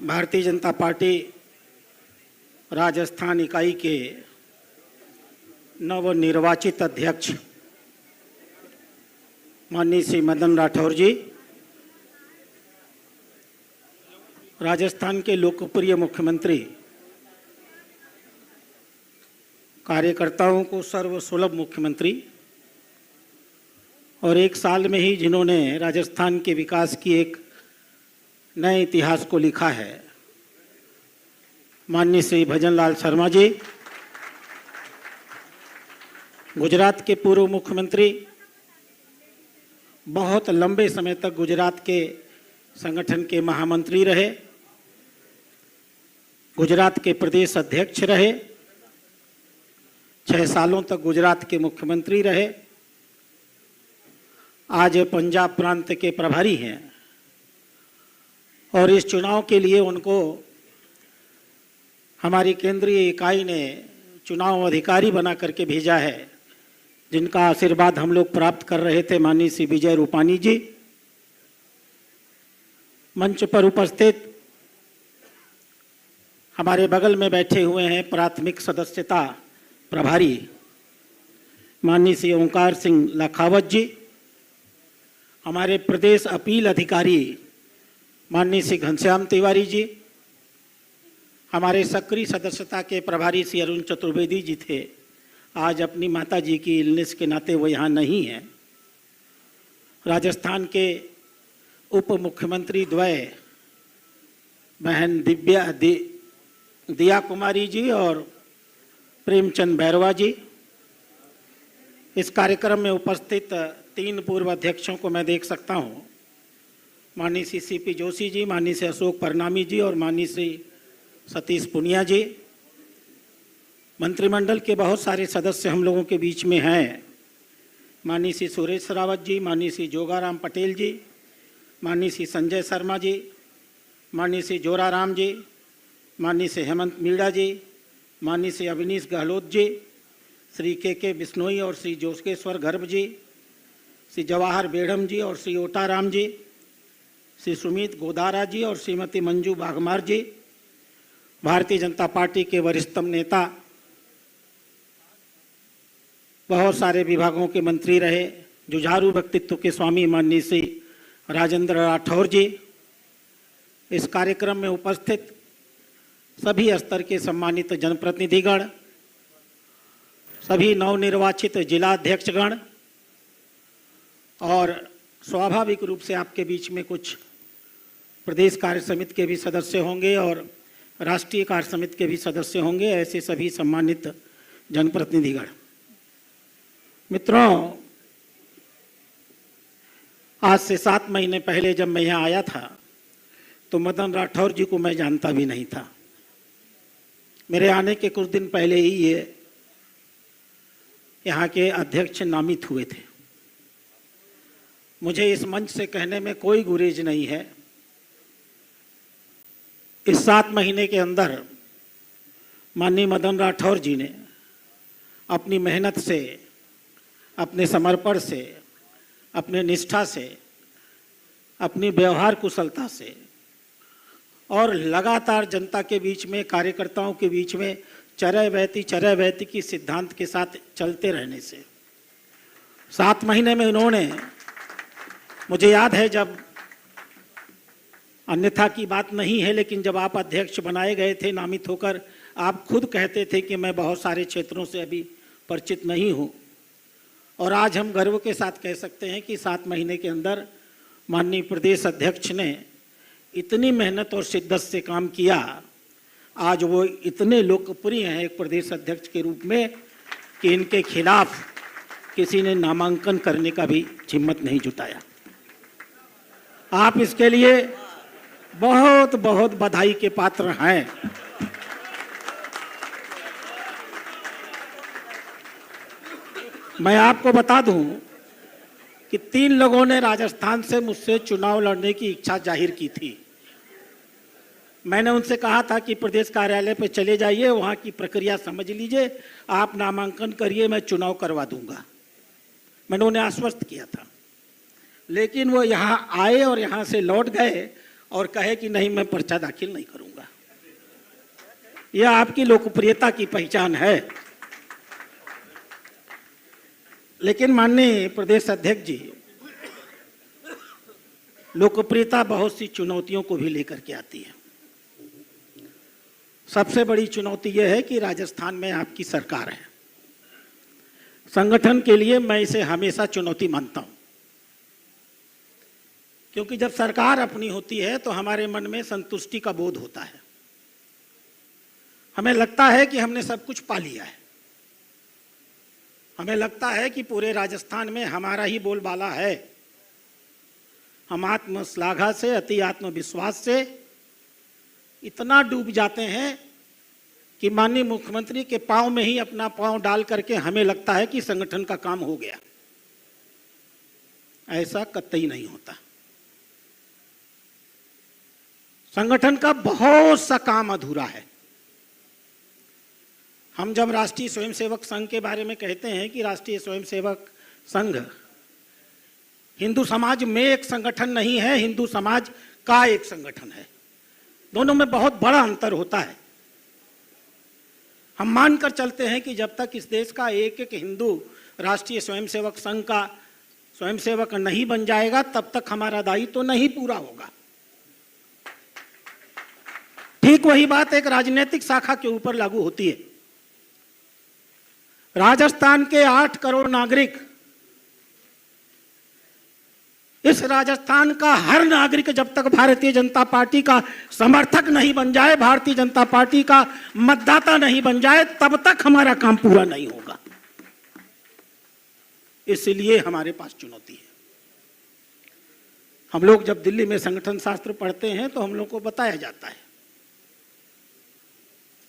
Bharatiya Janata party Rajasthan इकाई के नवनिर्वाचित अध्यक्ष माननीय श्री मदन राठौर जी, राजस्थान के लोकप्रिय मुख्यमंत्री, कार्यकर्ताओं को सर्वसुलभ मुख्यमंत्री और एक साल में ही जिन्होंने राजस्थान के विकास की एक नए इतिहास को लिखा है, माननीय श्री भजनलाल शर्मा जी, गुजरात के पूर्व मुख्यमंत्री, बहुत लंबे समय तक गुजरात के संगठन के महामंत्री रहे, गुजरात के प्रदेश अध्यक्ष रहे, 6 सालों तक गुजरात के मुख्यमंत्री रहे, आज पंजाब प्रांत के प्रभारी हैं और इस चुनाव के लिए उनको हमारी केंद्रीय इकाई ने चुनाव अधिकारी बना करके भेजा है, जिनका आशीर्वाद हम लोग प्राप्त कर रहे थे माननीय श्री विजय रूपानी जी। मंच पर उपस्थित हमारे बगल में बैठे हुए हैं प्राथमिक सदस्यता प्रभारी माननीय श्री ओंकार सिंह लखावत जी, हमारे प्रदेश अपील अधिकारी माननीय श्री घनश्याम तिवारी जी, हमारे सक्रिय सदस्यता के प्रभारी श्री अरुण चतुर्वेदी जी थे। आज अपनी माता जी की इलनेस के नाते वो यहाँ नहीं हैं। राजस्थान के उप मुख्यमंत्री द्वय बहन दिया कुमारी जी और प्रेमचंद बैरवा जी, इस कार्यक्रम में उपस्थित 3 पूर्व अध्यक्षों को मैं देख सकता हूँ, माननीय श्री सीपी जोशी जी, माननीय श्री अशोक परनामी जी और माननीय श्री सतीश पुनिया जी। मंत्रिमंडल के बहुत सारे सदस्य हम लोगों के बीच में हैं, माननीय श्री सुरेश रावत जी, माननीय श्री जोगाराम पटेल जी, माननीय श्री संजय शर्मा जी, माननीय श्री जोराराम जी, माननीय श्री हेमंत मीणा जी, माननीय श्री अविनीश गहलोत जी, श्री के बिश्नोई और श्री जोगेश्वर गर्भ जी, श्री जवाहर बेढ़म जी और श्री ओटाराम जी, श्री सुमित गोदारा जी और श्रीमती मंजू बागमार जी, भारतीय जनता पार्टी के वरिष्ठतम नेता, बहुत सारे विभागों के मंत्री रहे, जुझारू व्यक्तित्व के स्वामी माननीय श्री राजेंद्र राठौर जी, इस कार्यक्रम में उपस्थित सभी स्तर के सम्मानित जनप्रतिनिधिगण, सभी नवनिर्वाचित जिलाध्यक्षगण और स्वाभाविक रूप से आपके बीच में कुछ प्रदेश कार्य समिति के भी सदस्य होंगे और राष्ट्रीय कार्य समिति के भी सदस्य होंगे, ऐसे सभी सम्मानित जनप्रतिनिधिगण। मित्रों, आज से 7 महीने पहले जब मैं यहाँ आया था तो मदन राठौर जी को मैं जानता भी नहीं था। मेरे आने के कुछ दिन पहले ही ये यहाँ के अध्यक्ष नामित हुए थे। मुझे इस मंच से कहने में कोई गुरेज नहीं है, इस 7 महीने के अंदर माननीय मदन राठौर जी ने अपनी मेहनत से, अपने समर्पण से, अपने निष्ठा से, अपनी व्यवहार कुशलता से और लगातार जनता के बीच में, कार्यकर्ताओं के बीच में चरैवेति की सिद्धांत के साथ चलते रहने से 7 महीने में उन्होंने, मुझे याद है जब, अन्यथा की बात नहीं है, लेकिन जब आप अध्यक्ष बनाए गए थे नामित होकर, आप खुद कहते थे कि मैं बहुत सारे क्षेत्रों से अभी परिचित नहीं हूँ, और आज हम गर्व के साथ कह सकते हैं कि 7 महीने के अंदर माननीय प्रदेश अध्यक्ष ने इतनी मेहनत और शिद्दत से काम किया, आज वो इतने लोकप्रिय हैं एक प्रदेश अध्यक्ष के रूप में कि इनके खिलाफ किसी ने नामांकन करने का भी हिम्मत नहीं जुटाया। आप इसके लिए बहुत बहुत बधाई के पात्र हैं। मैं आपको बता दूं कि 3 लोगों ने राजस्थान से मुझसे चुनाव लड़ने की इच्छा जाहिर की थी। मैंने उनसे कहा था कि प्रदेश कार्यालय पर चले जाइए, वहाँ की प्रक्रिया समझ लीजिए, आप नामांकन करिए, मैं चुनाव करवा दूंगा। मैंने उन्हें आश्वस्त किया था। लेकिन वो यहाँ आए और यहाँ से लौट गए और कहे कि नहीं मैं पर्चा दाखिल नहीं करूंगा। यह आपकी लोकप्रियता की पहचान है। लेकिन माननीय प्रदेश अध्यक्ष जी, लोकप्रियता बहुत सी चुनौतियों को भी लेकर के आती है। सबसे बड़ी चुनौती यह है कि राजस्थान में आपकी सरकार है। संगठन के लिए मैं इसे हमेशा चुनौती मानता हूं, क्योंकि जब सरकार अपनी होती है तो हमारे मन में संतुष्टि का बोध होता है। हमें लगता है कि हमने सब कुछ पा लिया है। हमें लगता है कि पूरे राजस्थान में हमारा ही बोलबाला है। हम आत्मश्लाघा से, अति आत्मविश्वास से इतना डूब जाते हैं कि माननीय मुख्यमंत्री के पांव में ही अपना पांव डाल करके हमें लगता है कि संगठन का काम हो गया। ऐसा कतई नहीं होता। संगठन का बहुत सा काम अधूरा है। हम जब राष्ट्रीय स्वयंसेवक संघ के बारे में कहते हैं कि राष्ट्रीय स्वयंसेवक संघ हिंदू समाज में एक संगठन नहीं है, हिंदू समाज का एक संगठन है। दोनों में बहुत बड़ा अंतर होता है। हम मानकर चलते हैं कि जब तक इस देश का एक एक हिंदू राष्ट्रीय स्वयंसेवक संघ का स्वयंसेवक नहीं बन जाएगा, तब तक हमारा दायित्व तो नहीं पूरा होगा। ठीक वही बात एक राजनीतिक शाखा के ऊपर लागू होती है। राजस्थान के 8 करोड़ नागरिक, इस राजस्थान का हर नागरिक जब तक भारतीय जनता पार्टी का समर्थक नहीं बन जाए, भारतीय जनता पार्टी का मतदाता नहीं बन जाए, तब तक हमारा काम पूरा नहीं होगा। इसलिए हमारे पास चुनौती है। हम लोग जब दिल्ली में संगठन शास्त्र पढ़ते हैं तो हम लोग को बताया जाता है,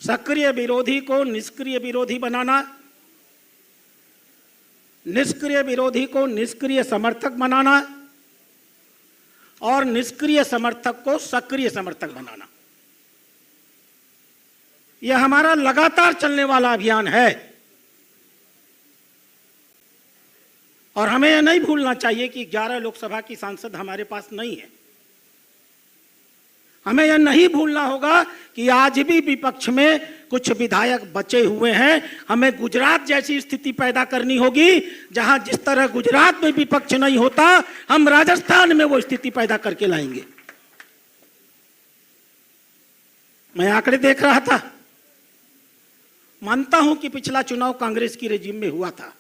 सक्रिय विरोधी को निष्क्रिय विरोधी बनाना, निष्क्रिय विरोधी को निष्क्रिय समर्थक बनाना और निष्क्रिय समर्थक को सक्रिय समर्थक बनाना। यह हमारा लगातार चलने वाला अभियान है और हमें यह नहीं भूलना चाहिए कि 11 लोकसभा की सांसद हमारे पास नहीं है। हमें यह नहीं भूलना होगा कि आज भी विपक्ष में कुछ विधायक बचे हुए हैं। हमें गुजरात जैसी स्थिति पैदा करनी होगी, जहां जिस तरह गुजरात में विपक्ष नहीं होता, हम राजस्थान में वो स्थिति पैदा करके लाएंगे। मैं आंकड़े देख रहा था, मानता हूं कि पिछला चुनाव कांग्रेस की रेजिम में हुआ था।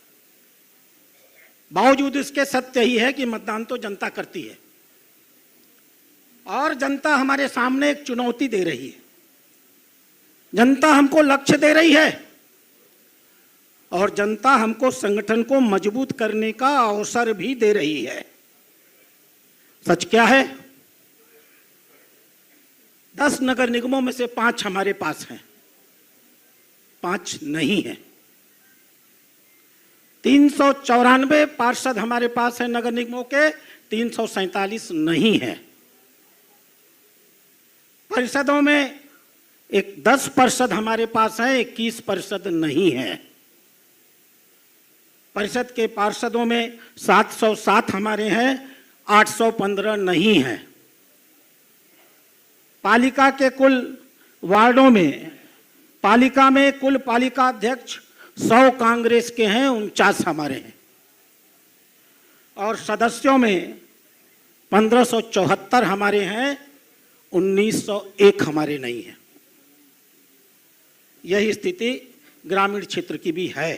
बावजूद इसके सत्य ही है कि मतदान तो जनता करती है और जनता हमारे सामने एक चुनौती दे रही है। जनता हमको लक्ष्य दे रही है और जनता हमको संगठन को मजबूत करने का अवसर भी दे रही है। सच क्या है? 10 नगर निगमों में से 5 हमारे पास हैं, 5 नहीं है। 394 पार्षद हमारे पास हैं नगर निगमों के, 347 नहीं है। परिषदों में 10 पार्षद हमारे पास हैं, 21 पार्षद नहीं है। परिषद के पार्षदों में 707 हमारे हैं, 815 नहीं है। पालिका के कुल वार्डों में, पालिका में कुल पालिका अध्यक्ष 100 कांग्रेस के हैं, 49 हमारे हैं और सदस्यों में 1574 हमारे हैं, 1901 हमारे नहीं है। यही स्थिति ग्रामीण क्षेत्र की भी है।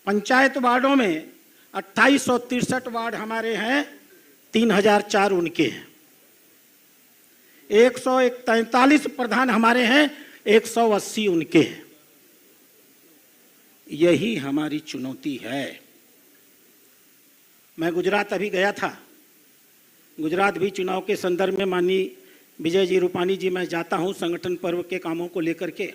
पंचायत वार्डों में 2863 वार्ड हमारे हैं, 3004 उनके हैं। 143 प्रधान हमारे हैं, 180 उनके हैं। यही हमारी चुनौती है। मैं गुजरात अभी गया था। गुजरात भी चुनाव के संदर्भ में माननीय विजय जी रूपानी जी, मैं जाता हूं संगठन पर्व के कामों को लेकर के।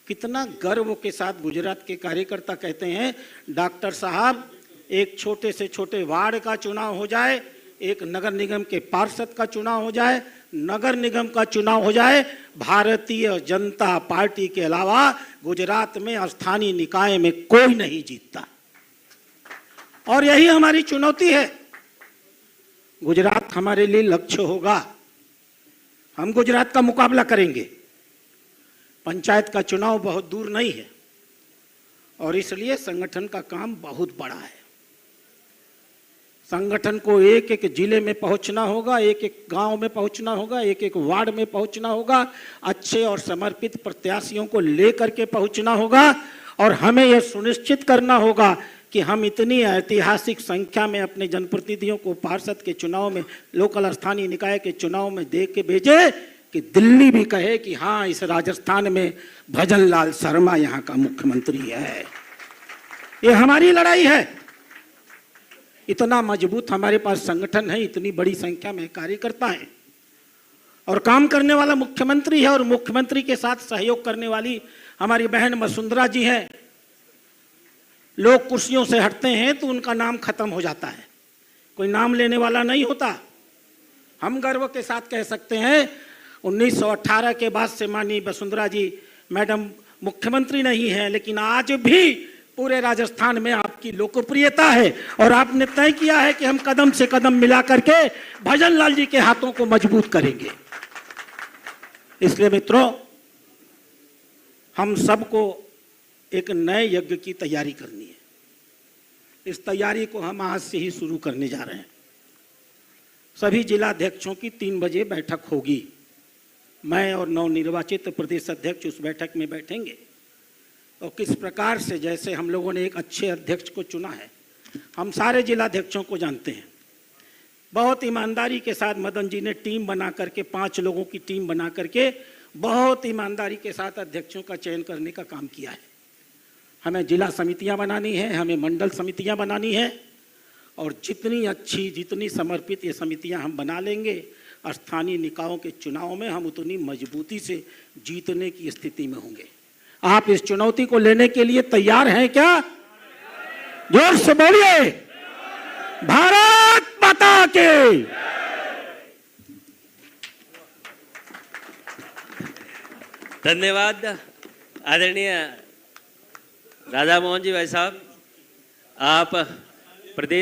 कितना गर्व के साथ गुजरात के कार्यकर्ता कहते हैं, डॉक्टर साहब एक छोटे से छोटे वार्ड का चुनाव हो जाए, एक नगर निगम के पार्षद का चुनाव हो जाए, नगर निगम का चुनाव हो जाए, भारतीय जनता पार्टी के अलावा गुजरात में स्थानीय निकाय में कोई नहीं जीतता। और यही हमारी चुनौती है। गुजरात हमारे लिए लक्ष्य होगा। हम गुजरात का मुकाबला करेंगे। पंचायत का चुनाव बहुत दूर नहीं है और इसलिए संगठन का काम बहुत बड़ा है। संगठन को एक एक जिले में पहुंचना होगा, एक एक गांव में पहुंचना होगा, एक एक वार्ड में पहुंचना होगा, अच्छे और समर्पित प्रत्याशियों को लेकर के पहुंचना होगा और हमें यह सुनिश्चित करना होगा कि हम इतनी ऐतिहासिक संख्या में अपने जनप्रतिनिधियों को पार्षद के चुनाव में, लोकल स्थानीय निकाय के चुनाव में दे के भेजे कि दिल्ली भी कहे कि हाँ, इस राजस्थान में भजन लाल शर्मा यहाँ का मुख्यमंत्री है। ये हमारी लड़ाई है। इतना मजबूत हमारे पास संगठन है, इतनी बड़ी संख्या में कार्यकर्ता है और काम करने वाला मुख्यमंत्री है और मुख्यमंत्री के साथ सहयोग करने वाली हमारी बहन वसुंधरा जी हैं। लोग कुर्सियों से हटते हैं तो उनका नाम खत्म हो जाता है, कोई नाम लेने वाला नहीं होता। हम गर्व के साथ कह सकते हैं 1918 के बाद से माननीय वसुंधरा जी मैडम मुख्यमंत्री नहीं है, लेकिन आज भी पूरे राजस्थान में आपकी लोकप्रियता है और आपने तय किया है कि हम कदम से कदम मिला करके भजन लाल जी के हाथों को मजबूत करेंगे। इसलिए मित्रों, हम सबको एक नए यज्ञ की तैयारी करनी है। इस तैयारी को हम आज से ही शुरू करने जा रहे हैं। सभी जिलाध्यक्षों की 3 बजे बैठक होगी। मैं और नवनिर्वाचित प्रदेश अध्यक्ष उस बैठक में बैठेंगे और किस प्रकार से, जैसे हम लोगों ने एक अच्छे अध्यक्ष को चुना है, हम सारे जिलाध्यक्षों को जानते हैं। बहुत ईमानदारी के साथ मदन जी ने टीम बना करके, 5 लोगों की टीम बना करके बहुत ईमानदारी के साथ अध्यक्षों का चयन करने का काम किया है। हमें जिला समितियां बनानी है, हमें मंडल समितियां बनानी है और जितनी अच्छी, जितनी समर्पित ये समितियां हम बना लेंगे, स्थानीय निकायों के चुनाव में हम उतनी मजबूती से जीतने की स्थिति में होंगे। आप इस चुनौती को लेने के लिए तैयार हैं क्या? जोर से बोलिए, भारत माता की। धन्यवाद आदरणीय राधा मोहन जी भाई साहब। आप प्रदेश